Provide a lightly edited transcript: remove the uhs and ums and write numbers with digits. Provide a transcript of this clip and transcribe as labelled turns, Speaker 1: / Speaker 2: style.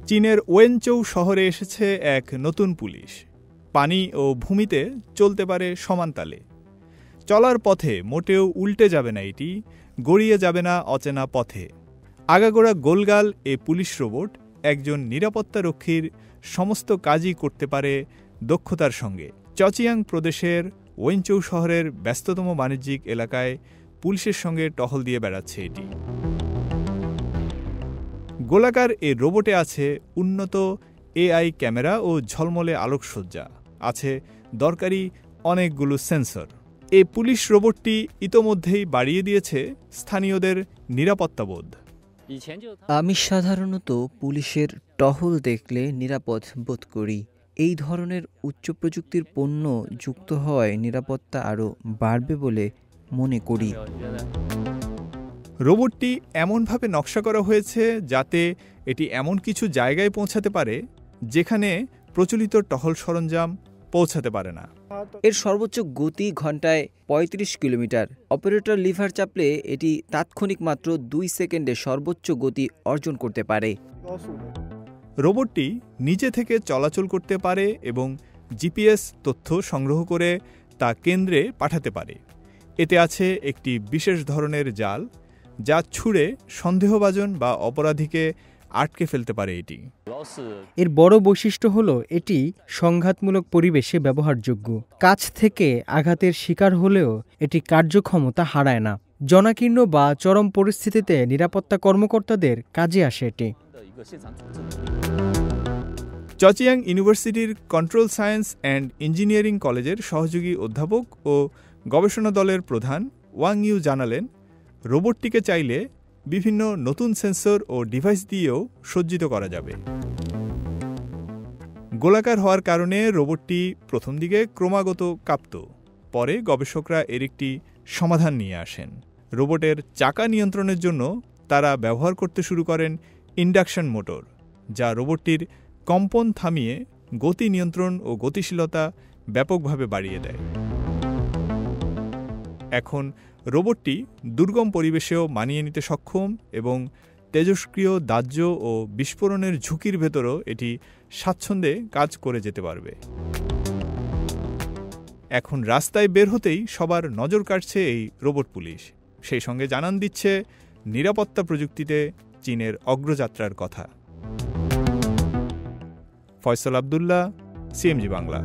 Speaker 1: চীনের ওয়েনচৌ শহরে এসেছে এক নতুন পুলিশ। পানি ও ভূমিতে চলতে পারে সমান তালে। চলার পথে মোটেও উল্টে যাবে না, এটি গড়িয়ে যাবে না অচেনা পথে। আগাগোড়া গোলগাল এ পুলিশ রোবট একজন নিরাপত্তারক্ষীর সমস্ত কাজই করতে পারে দক্ষতার সঙ্গে। চচিয়াং প্রদেশের ওয়েনচৌ শহরের ব্যস্ততম বাণিজ্যিক এলাকায় পুলিশের সঙ্গে টহল দিয়ে বেড়াচ্ছে এটি। গোলাকার এ রোবটে আছে উন্নত এআই ক্যামেরা ও ঝলমলে আলোকসজ্জা, আছে দরকারি অনেকগুলো সেন্সর। এই পুলিশ রোবটটি ইতোমধ্যেই বাড়িয়ে দিয়েছে স্থানীয়দের নিরাপত্তাবোধ।
Speaker 2: আমি সাধারণত পুলিশের টহল দেখলে নিরাপদ বোধ করি। এই ধরনের উচ্চ প্রযুক্তির পণ্য যুক্ত হওয়ায় নিরাপত্তা আরও বাড়বে বলে মনে করি।
Speaker 1: রোবটটি এমনভাবে নকশা করা হয়েছে যাতে এটি এমন কিছু জায়গায় পৌঁছাতে পারে যেখানে প্রচলিত টহল সরঞ্জাম পৌঁছাতে পারে না।
Speaker 2: এর সর্বোচ্চ গতি ঘন্টায় ৩৫ কিলোমিটার। অপারেটর লিভার চাপলে এটি তাৎক্ষণিক মাত্র ২ সেকেন্ডে সর্বোচ্চ গতি অর্জন করতে পারে।
Speaker 1: রোবটটি নিচে থেকে চলাচল করতে পারে এবং জিপিএস তথ্য সংগ্রহ করে তা কেন্দ্রে পাঠাতে পারে। এতে আছে একটি বিশেষ ধরনের জাল, যা ছুঁড়ে সন্দেহভাজন বা অপরাধীকে আটকে ফেলতে পারে এটি।
Speaker 3: এর বড় বৈশিষ্ট্য হল এটি সংঘাতমূলক পরিবেশে ব্যবহারযোগ্য। কাছ থেকে আঘাতের শিকার হলেও এটি কার্যক্ষমতা হারায় না। জনাকীর্ণ বা চরম পরিস্থিতিতে নিরাপত্তা কর্মকর্তাদের কাজে আসে এটি।
Speaker 1: চচিয়াং ইউনিভার্সিটির কন্ট্রোল সায়েন্স অ্যান্ড ইঞ্জিনিয়ারিং কলেজের সহযোগী অধ্যাপক ও গবেষণা দলের প্রধান ওয়াং ইউ জানালেন, রোবটটিকে চাইলে বিভিন্ন নতুন সেন্সর ও ডিভাইস দিয়েও সজ্জিত করা যাবে। গোলাকার হওয়ার কারণে রোবটটি প্রথম দিকে ক্রমাগত কাঁপত। পরে গবেষকরা এর একটি সমাধান নিয়ে আসেন। রোবটের চাকা নিয়ন্ত্রণের জন্য তারা ব্যবহার করতে শুরু করেন ইন্ডাকশন মোটর, যা রোবটটির কম্পন থামিয়ে গতি নিয়ন্ত্রণ ও গতিশীলতা ব্যাপকভাবে বাড়িয়ে দেয়। এখন রোবটটি দুর্গম পরিবেশেও মানিয়ে নিতে সক্ষম এবং তেজস্ক্রিয় দাহ্য ও বিস্ফোরণের ঝুঁকির ভেতরও এটি স্বাচ্ছন্দ্যে কাজ করে যেতে পারবে। এখন রাস্তায় বের হতেই সবার নজর কাটছে এই রোবট পুলিশ। সেই সঙ্গে জানান দিচ্ছে নিরাপত্তা প্রযুক্তিতে চীনের অগ্রযাত্রার কথা। ফয়সাল আব্দুল্লাহ, সিএমজি বাংলা।